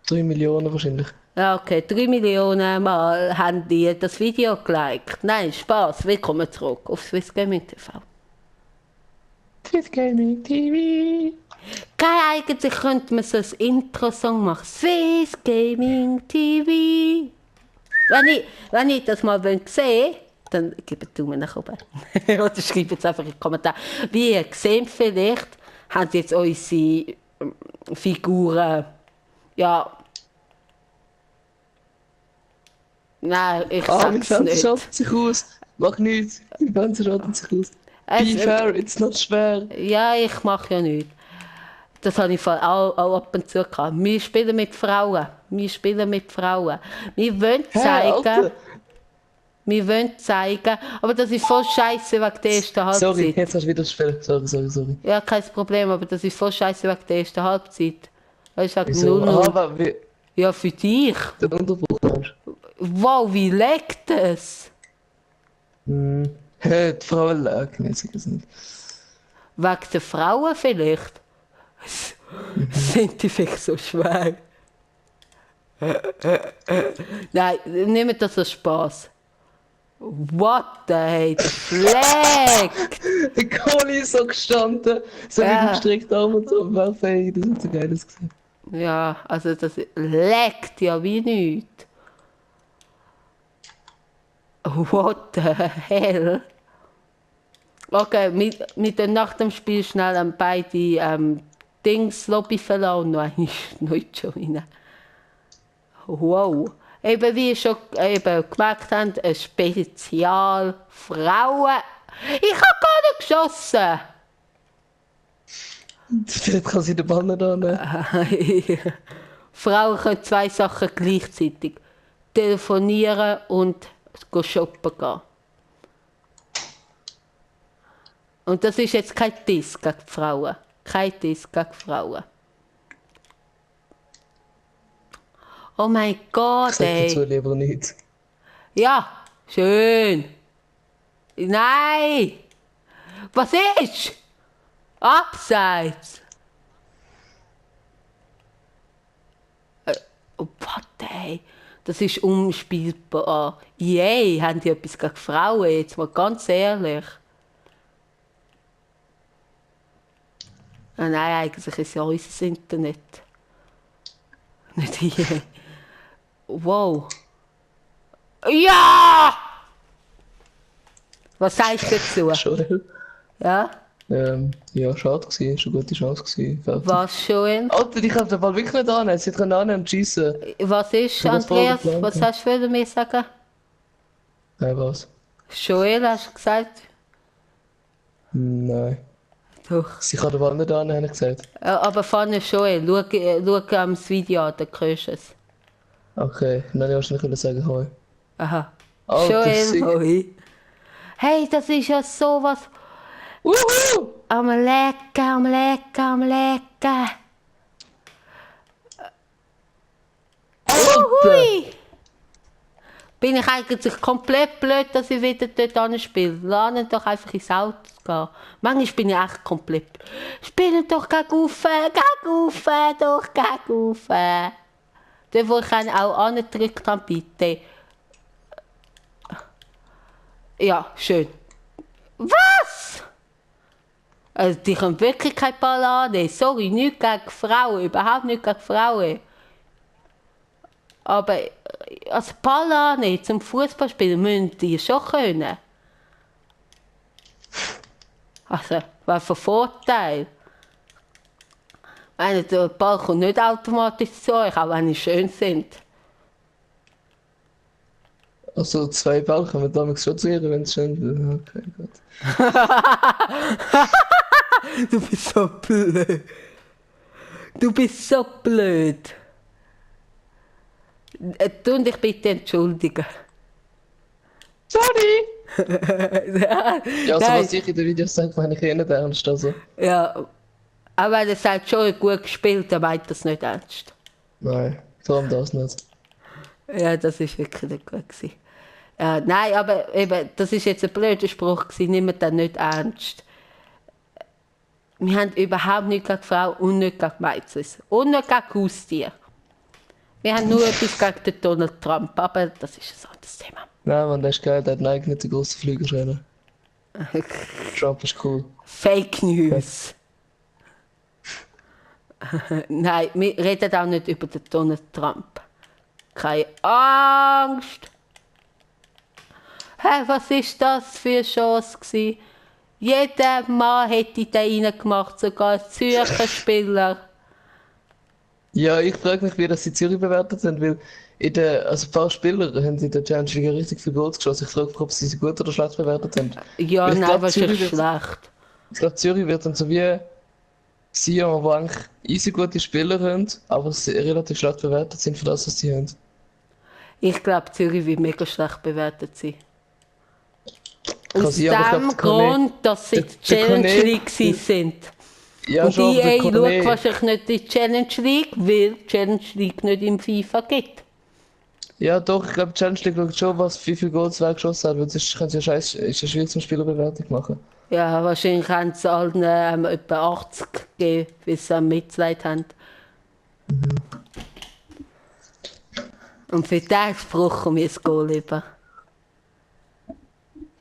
3 Millionen wahrscheinlich. Ja, okay, 3 Millionen Mal haben die das Video geliked. Nein, Spaß. Willkommen zurück auf Swiss Gaming TV. Swiss Gaming TV. Geil, eigentlich könnte man so ein Intro-Song machen. Swiss Gaming TV. Wenn ich das mal sehe, dann gebt einen Daumen nach oben. Oder schreibt jetzt einfach in die Kommentare. Wie ihr seht vielleicht, haben jetzt unsere Figuren, ja... Nein, ich Mein sag's Fernseher nicht. schaltet sich aus. Mach nichts. Mein Fernseher schaltet sich aus. Es- Be fair, it's not schwer. Ja, ich mache ja nichts. Das habe ich auch ab und zu gehabt. Wir spielen mit Frauen. Wir spielen mit Frauen. Wir wollen Alter. zeigen, aber das ist voll scheiße wegen der ersten Halbzeit. Sorry, jetzt hast du wieder gespielt. Sorry. Ja, kein Problem, aber das ist voll scheiße wegen der ersten Halbzeit. Weißt du, wegen Wieso? 0-0. Aber wie Ja, für dich. der Unterbruch meinst. Wow, wie leckt es? Hä, die Frauen lagen jetzt nicht. Wegen der Frauen vielleicht? Sind die vielleicht so schwer? Nein, nehmt das als Spaß. What the hell? Fleck! Der Kohli ist so gestanden, so mit Ja. dem gestreckten Arm und so am Werfen. Hey, das hat so geil ausgesehen. Ja, also das leckt ja wie nichts. What the hell? Okay, mit dann nach dem Spiel schnell beide Dings Lobby verlassen und noch einmal nicht schon rein. Wow. Eben wie ihr schon gemerkt habt, ein Spezial Frauen. Ich habe gar nicht geschossen! Vielleicht kann sie den Ball nicht annehmen. Frauen können 2 Sachen gleichzeitig. Telefonieren und shoppen gehen. Und das ist jetzt kein Diss gegen die Frauen. Kein Diss gegen die Frauen. Oh mein Gott, Ich sag dazu ey. lieber nicht. Ja, schön. Nein! Was ist? Abseits. Oh, what, ey. Das ist unspielbar. Yay, haben die etwas gegen Frauen? Jetzt mal ganz ehrlich. Ah, nein, eigentlich ist es ja unser Internet. Nicht hier. Wow. Ja! Was sagst du dazu? Joel. Ja? Ja, schade gewesen. Ist eine gute Chance gewesen. Fertig. Was, Joel? Alter, ich kann den Ball wirklich nicht annehmen. Sie können annehmen und schiessen. Was ist, hab das voll Andreas? geplant, Was ja. hast du für mir sagen? Nein, was? Joel, hast du gesagt? Nein. Doch. Sie kann den Ball nicht annehmen, habe ich gesagt. Aber vorne Joel, schau das Video an, dann hörst du es. Okay, dann hätte ich wahrscheinlich sagen hoi. Aha. Alter, Joel, sick. hoi. Hey, das ist ja sowas. Wuhu! Am lecken. Hui! Bin ich eigentlich komplett blöd, dass ich wieder dort anspiele? Lernen doch einfach ins Auto zu gehen. Manchmal bin ich echt komplett blöd. Spielen doch gegen rauf. Dort, wo ich einen auch angedrückt habe, bitte. Ja, schön. Was? Also, die können wirklich kein Ball annehmen. Sorry, nicht gegen Frauen, überhaupt nicht gegen Frauen. Aber als Ball annehmen zum Fußballspielen müssen die schon können. Also, was für Vorteil. Ich meine, der Ball kommt nicht automatisch zu euch, auch wenn sie schön sind. Also 2 Ball können wir damals schon zu ihr, wenn es schön okay, gut. Du bist so blöd. Du bist so blöd. Tu dich bitte entschuldigen. Sorry! Ja, Ja, also nein. was ich in den Videos sage, meine ich eh nicht ernst. Also. Ja, aber wenn er sagt, schon gut gespielt, dann meint er es nicht ernst. Nein, vor allem das nicht. Ja, das ist wirklich nicht gut gewesen. Nein, aber eben, das ist jetzt ein blöder Spruch gewesen, nimm den nicht ernst. Wir haben überhaupt nicht gegen Frauen und nicht gegen Mädchen und nicht gegen Haustiere. Wir haben nur etwas gegen den Donald Trump, aber das ist ein anderes Thema. Nein, man, der ist geil, der hat einen eigenen grossen Flügelschreiner. Trump ist cool. Fake News. Nein, wir reden auch nicht über den Donald Trump. Keine Angst. Hey, was ist das für eine Chance gewesen? Jeder Mann hätte den reingemacht, sogar ein Zürcher Spieler. Ja, ich frage mich, wie das in Zürich bewertet haben, weil also ein paar Spieler haben in der Challenge League richtig viele Goals geschossen. Ich frage mich, ob sie sie gut oder schlecht bewertet haben. Ja, Weil ich nein, glaub, wahrscheinlich Zürich wird- schlecht. Ich glaube, Zürich wird dann so wie Sion, wo eigentlich easy gute Spieler haben, aber sie relativ schlecht bewertet sind für das, was sie haben. Ich glaube, Zürich wird mega schlecht bewertet sein. Kann Aus sein, aber ich glaub, dem der Kone- Grund, dass sie in der der Challenge Kone- League sind. Ja, Und schon, die aber der EA schaut Kone, wahrscheinlich nicht in die Challenge League, weil die Challenge League nicht im FIFA gibt. ja doch, ich glaube, Challenge League schaut schon, wie viele Goals wer geschossen hat, weil sonst können sie ja scheiß, ist ja schwierig zum Spielerbewertung machen. Ja, wahrscheinlich haben sie allen etwa 80 gegeben, weil sie Mitleid haben. Und für das brauchen wir das Goal lieber.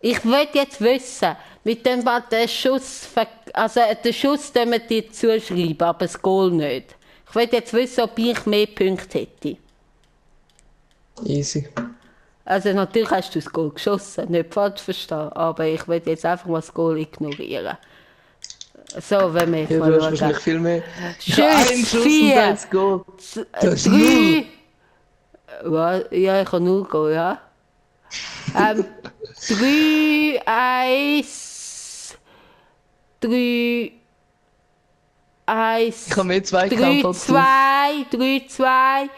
Ich will jetzt wissen, mit dem was der Schuss, also den Schuss können wir dir zuschreiben, aber das Goal nicht. Ich will jetzt wissen, ob ich mehr Punkte hätte. Easy. Also natürlich hast du das Goal geschossen, nicht falsch verstehen, aber ich will jetzt einfach mal das Goal ignorieren. So, wenn wir jetzt Ja, du mal hast schauen. wahrscheinlich viel mehr. Schuss, Ein Schuss und 4, ein Goal. Du hast 3. Ja, ich habe 0 Goal, ja. 3, 1, 3, 1, Ich habe mehr 2 3, Kampf als du. 2, 3, 2,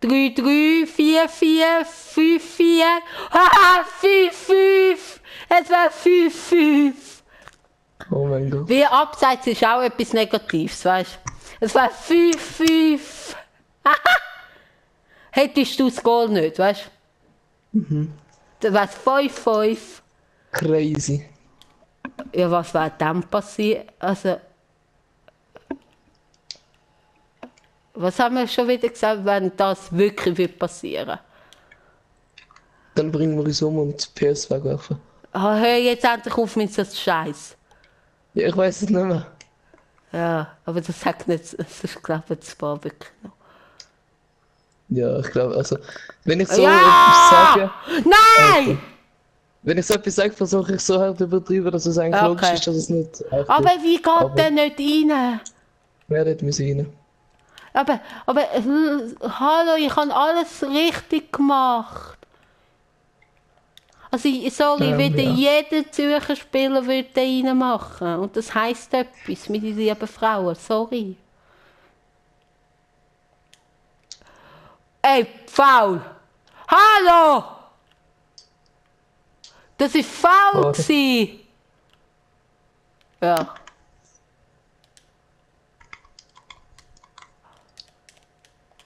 3, 3, 4, 4, 5, 4. Haha, 5, 5. Es war 5, 5. Oh mein Gott. Wie Abseits ist auch etwas Negatives, weißt du? Es war 5, 5. Hättest du das Goal nicht, weißt du? Dann wäre es 5, 5. Crazy. Ja, was wäre dann passiert? Also. Was haben wir schon wieder gesagt, wenn das wirklich wird passieren? Dann bringen wir uns um und die PS wegwerfen. Ah, hör jetzt endlich auf mit so Scheiß. Ja, ich weiß es nicht mehr. Ja, aber das sagt nicht, das ist glaube ich das war wirklich noch. Ja, ich glaube, also, wenn ich so Ja! etwas sage, Nein! wenn ich so etwas sage, versuche ich so hart zu übertreiben, dass es eigentlich Okay. logisch ist, dass es nicht echt Aber ist. wie geht Aber- der nicht rein? Wer hätte müssen rein? Aber, hallo, ich habe alles richtig gemacht. Also, sorry, wieder ja. jeder Zürcher Spieler würde den reinmachen. Und das heisst etwas, meine lieben Frauen, sorry. Ey, faul! Hallo! Das war faul! Oh. Gewesen. Ja.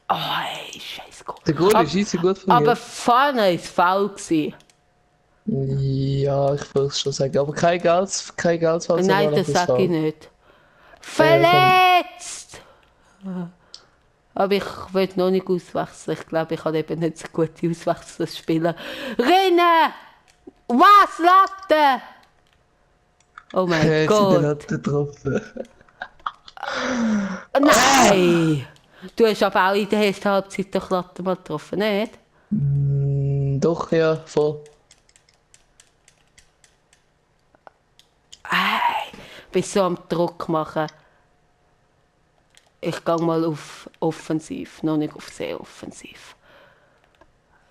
Oh, ey, scheiß Gott. Der Goal ist easy gut von Aber mir. vorne war es faul. Gewesen. Ja, ich würde es schon sagen. Aber kein Geld, falls Nein, noch das etwas sage ich fehlt. nicht. Verletzt! Aber ich will noch nicht auswechseln. Ich glaube, ich habe eben nicht so gute Auswechselspieler. Rennen! Was, Latte? Oh mein Sie den Gott. Latte getroffen. Nein! Du hast aber auch in der ersten Halbzeit den Latte mal getroffen, nicht? Doch, ja, voll. Bist so am Druck machen. Ich gehe mal auf offensiv, noch nicht auf sehr offensiv.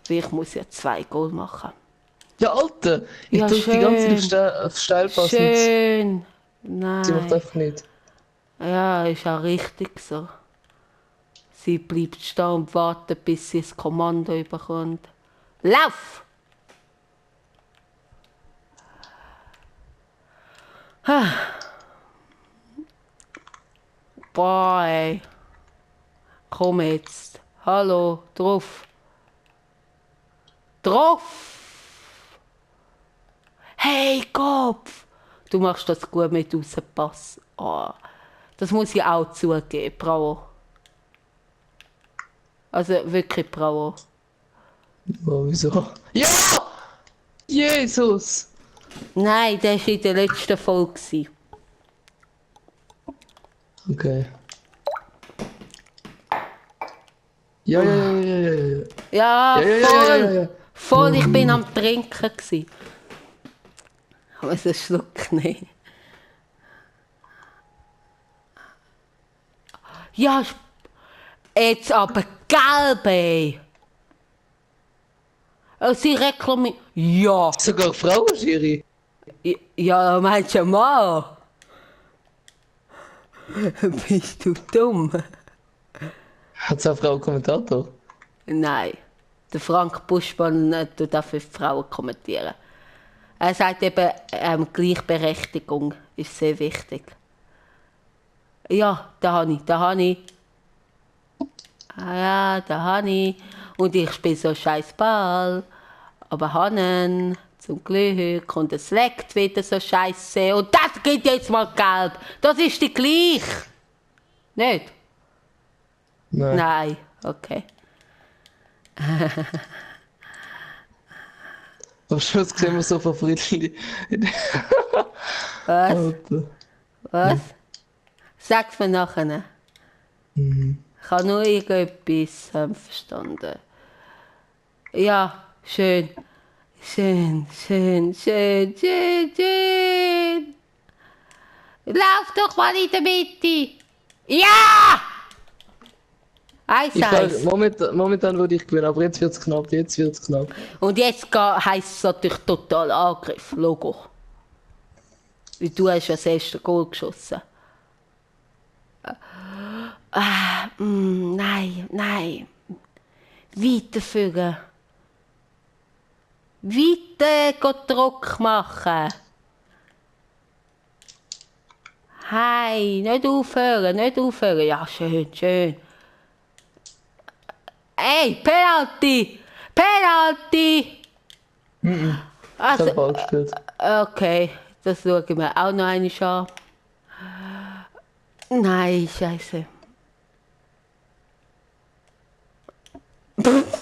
Weil ich muss ja 2 Goal machen. Ja, Alter! Ich Ja, drücke die ganze Zeit schön. auf Steilpass und Schön! sie macht Nein. einfach nicht. Ja, ist auch richtig so. Sie bleibt stehen und wartet, bis sie das Kommando bekommt. Lauf! Boah, ey. Komm jetzt. Hallo, drauf. Drauf! Hey, Kopf! Du machst das gut mit Rauspass. Oh, das muss ich auch zugeben, bravo. Also wirklich bravo. Oh, wieso? Ja! Jesus! Nein, der war in der letzten Folge. Okay. Ja, ja, ja, ja, ja, ja. Ja, Ja, ja, ja, voll! ja, ja, ja. Voll, ich bin am Trinken gsi. Ich muss einen Schluck nehmen. Ja, jetzt aber gelb, ey. Sie reklamiert. Ja. Sogar Frauen, Schiri. Ja, meinst du mal? Bist du dumm? Hat es auch Frau-Kommentator? Nein. Der Frank Buschmann tut auch für Frauen kommentieren. Er sagt eben, Gleichberechtigung ist sehr wichtig. Ja, da habe ich. Ah ja, da habe ich. Und ich spiele so scheiß Ball. Aber Hannen, zum Glück, und es leckt wieder so scheiße. Und das gibt jetzt mal gelb. Das ist die gleich. Nicht? Nein. Nein, okay. Am Schluss sehen wir so von Friedli. Was? Alter. Was? Sag's mir nachher. Ich habe nur irgendetwas verstanden. Ja, schön. Schön, schön, schön, schön, schön. Lauf doch mal in der Mitte. Ja! Eins, eins. Momentan würde ich gewinnen, aber jetzt wird es knapp, Und jetzt heisst es natürlich total Angriff, Logo. Weil du hast ja das erste Goal geschossen. Nein, nein. Weiterführen. Weiter Druck machen. Hey, nicht aufhören, nicht aufhören. Ja, schön, schön. Ey, Penalty! Penalty! Also, Ich habe Ball gespielt. okay, das schauen wir auch noch einmal an. Nein, scheiße.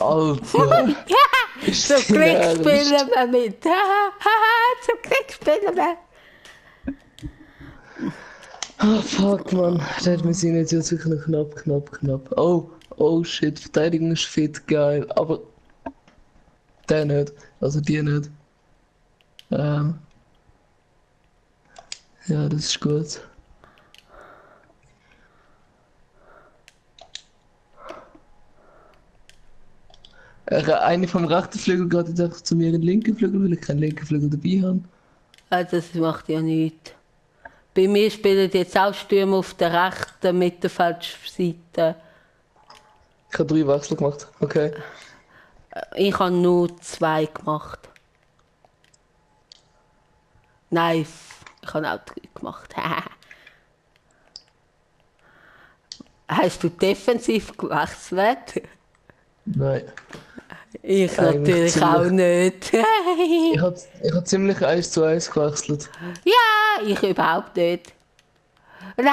Alter. Zum Glück spielen wir mit. Zum Glück spielen wir. Oh fuck, man. Wir sind jetzt wirklich noch knapp. Oh shit, Verteidigung ist fit, geil. Aber der nicht. Also die nicht. Ja, das ist gut. Eine vom rechten Flügel geht jetzt einfach zu mir in den linken Flügel, weil ich keinen linken Flügel dabei habe. Das macht ja nichts. Bei mir spielen jetzt auch Stürmer auf der rechten Mittelfeldseite. Ich habe 3 Wechsel gemacht, okay. Ich habe nur 2 gemacht. Nein, ich habe auch 3 gemacht. Hast du defensiv gewechselt? Nein. Ich Eigentlich natürlich auch nicht. Ich habe ziemlich 1:1 gewechselt. Ja, ich überhaupt nicht. Nein!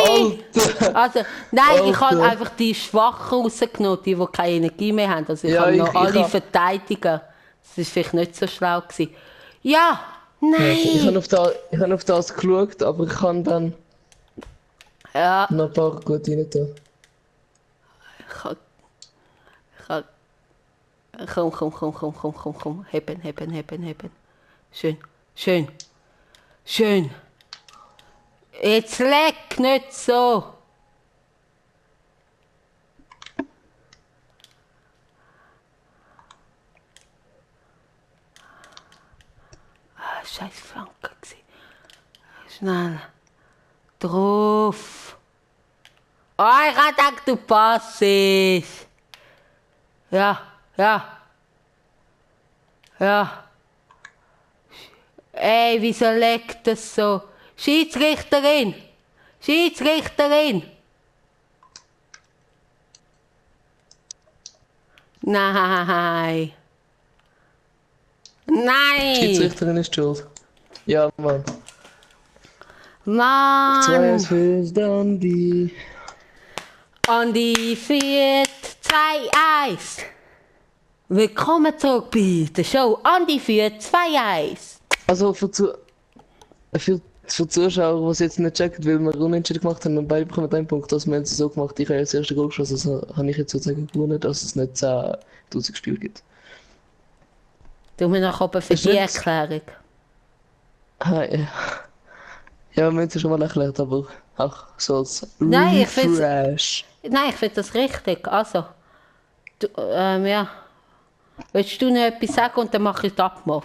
Alter! Also, nein, ich habe Alter. einfach die Schwachen rausgenommen, die keine Energie mehr haben. Also ich Ja, habe noch ich alle hab- verteidigen. Das war vielleicht nicht so schlau gewesen. Ja, Ich nein! habe auf das geschaut, aber ich kann dann Ja, noch ein paar gut rein tun. ich habe... Komm. Heben. Schön. Jetzt leck nicht so. Scheiß Flanke gsi. Schnell. Drauf. Oh, ich hab gedacht, du passest. Ja. Ey, wieso leckt das so? Schiedsrichterin! Nein! Schiedsrichterin ist schuld. Ja, Mann. 2-1 Mann! für Dundee. Andi führt 2-1. Willkommen zurück bei der Show. Andi führt 2-1. Also für Zuschauer, die es jetzt nicht checken, weil wir unentschieden gemacht haben und beide bekommen einen Punkt, also wir haben es so gemacht, ich habe als erste Goal geschossen, also habe ich jetzt sozusagen gewonnen, dass es nicht 10.000 Spiele gibt. Du mir noch oben für Ist die nicht- Erklärung. Ah, ja. Ja, wir haben es ja schon mal erklärt, aber auch so als Nein, ich find's- Refresh. Nein, ich finde das richtig. Also, du, ja. Willst du noch etwas sagen und dann mache ich die Abmod?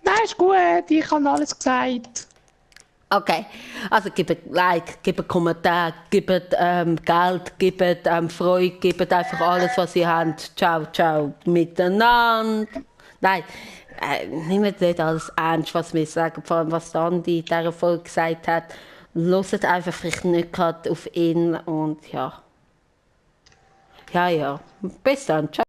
Nein, ist gut, ich habe alles gesagt. Okay, also gebt Like, gebt Kommentar, gebt Geld, gebt Freude, gebt einfach alles, was ihr habt. Ciao, ciao, miteinander. Nein, nehmt nicht alles ernst, was wir sagen, vor allem was Andi in dieser Folge gesagt hat. Hört einfach vielleicht nicht gerade auf ihn und ja. Ja, ja. Bis dann, ciao.